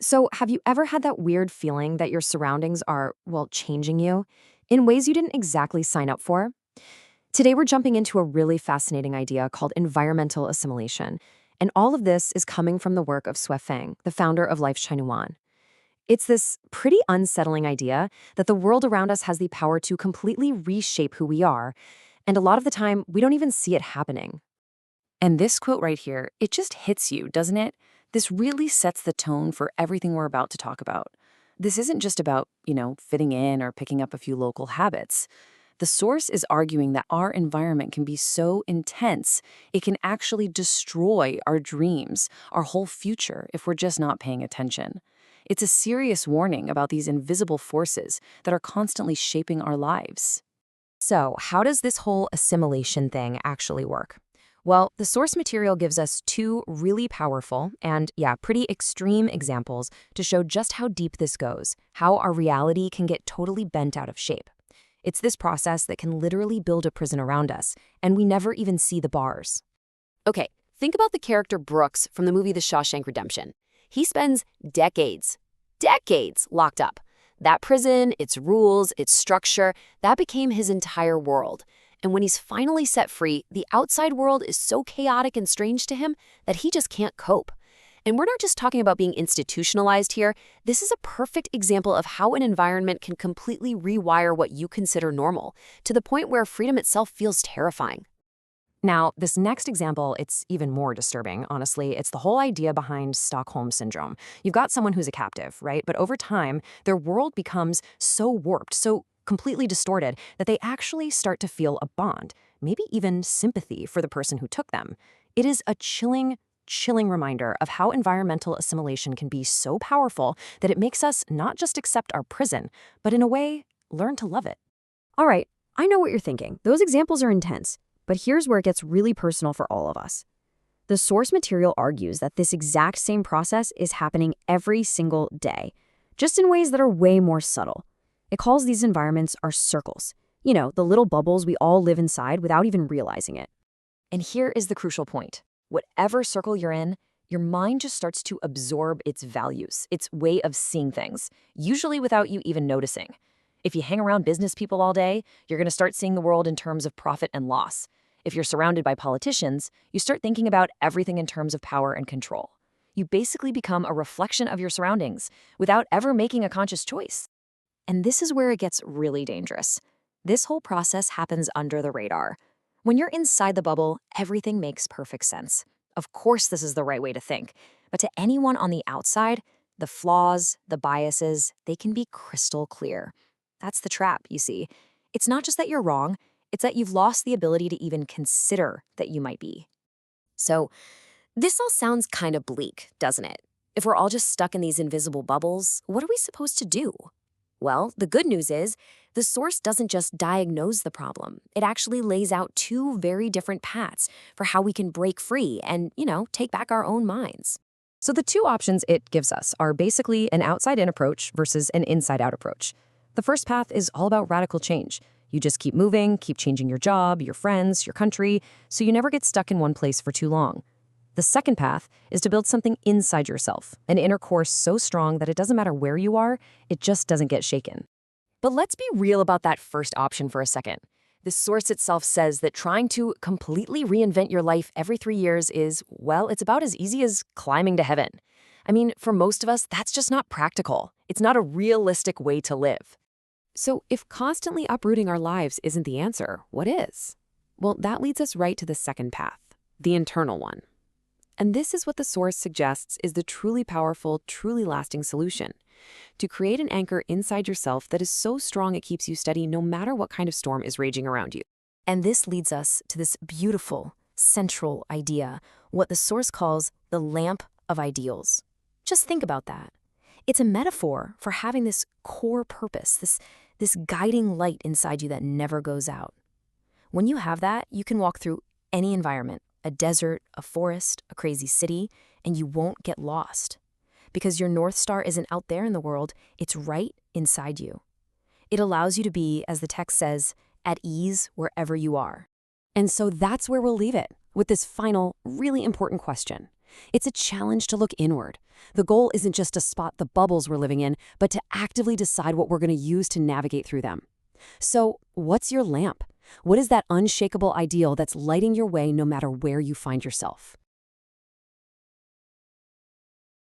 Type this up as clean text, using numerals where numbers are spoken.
So, have you ever had that weird feeling that your surroundings are, well, changing you in ways you didn't exactly sign up for? Today, we're jumping into a really fascinating idea called environmental assimilation. And all of this is coming from the work of Sui Feng, the founder of Life Yuan. It's this pretty unsettling idea that the world around us has the power to completely reshape who we are. And a lot of the time, we don't even see it happening. And this quote right here, it just hits you, doesn't it? This really sets the tone for everything we're about to talk about. This isn't just about, fitting in or picking up a few local habits. The source is arguing that our environment can be so intense, it can actually destroy our dreams, our whole future, if we're just not paying attention. It's a serious warning about these invisible forces that are constantly shaping our lives. So, how does this whole assimilation thing actually work? Well, the source material gives us two really powerful and, pretty extreme examples to show just how deep this goes, how our reality can get totally bent out of shape. It's this process that can literally build a prison around us, and we never even see the bars. Okay, think about the character Brooks from the movie The Shawshank Redemption. He spends decades locked up. That prison, its rules, its structure, that became his entire world. And when he's finally set free, the outside world is so chaotic and strange to him that he just can't cope. And we're not just talking about being institutionalized here. This is a perfect example of how an environment can completely rewire what you consider normal, to the point where freedom itself feels terrifying. Now, this next example, it's even more disturbing, honestly. It's the whole idea behind Stockholm Syndrome. You've got someone who's a captive, right? But over time, their world becomes so warped, so completely distorted, that they actually start to feel a bond, maybe even sympathy for the person who took them. It is a chilling reminder of how environmental assimilation can be so powerful that it makes us not just accept our prison, but in a way, learn to love it. All right, I know what you're thinking. Those examples are intense. But here's where it gets really personal for all of us. The source material argues that this exact same process is happening every single day, just in ways that are way more subtle. It calls these environments our circles. The little bubbles we all live inside without even realizing it. And here is the crucial point. Whatever circle you're in, your mind just starts to absorb its values, its way of seeing things, usually without you even noticing. If you hang around business people all day, you're going to start seeing the world in terms of profit and loss. If you're surrounded by politicians, you start thinking about everything in terms of power and control. You basically become a reflection of your surroundings without ever making a conscious choice. And this is where it gets really dangerous. This whole process happens under the radar. When you're inside the bubble, everything makes perfect sense. Of course, this is the right way to think. But to anyone on the outside, the flaws, the biases, they can be crystal clear. That's the trap, you see. It's not just that you're wrong, it's that you've lost the ability to even consider that you might be. So, this all sounds kind of bleak, doesn't it? If we're all just stuck in these invisible bubbles, what are we supposed to do? Well, the good news is, the source doesn't just diagnose the problem. It actually lays out two very different paths for how we can break free and, take back our own minds. So the two options it gives us are basically an outside-in approach versus an inside-out approach. The first path is all about radical change. You just keep moving, keep changing your job, your friends, your country, so you never get stuck in one place for too long. The second path is to build something inside yourself, an inner core so strong that it doesn't matter where you are, it just doesn't get shaken. But let's be real about that first option for a second. The source itself says that trying to completely reinvent your life every 3 years is, well, it's about as easy as climbing to heaven. I mean, for most of us, that's just not practical. It's not a realistic way to live. So if constantly uprooting our lives isn't the answer, what is? Well, that leads us right to the second path, the internal one. And this is what the source suggests is the truly powerful, truly lasting solution. To create an anchor inside yourself that is so strong it keeps you steady no matter what kind of storm is raging around you. And this leads us to this beautiful, central idea, what the source calls the lamp of ideals. Just think about that. It's a metaphor for having this core purpose, this guiding light inside you that never goes out. When you have that, you can walk through any environment, a desert, a forest, a crazy city, and you won't get lost. Because your North Star isn't out there in the world, it's right inside you. It allows you to be, as the text says, at ease wherever you are. And so that's where we'll leave it, with this final, really important question. It's a challenge to look inward. The goal isn't just to spot the bubbles we're living in, but to actively decide what we're going to use to navigate through them. So, what's your lamp? What is that unshakable ideal that's lighting your way no matter where you find yourself?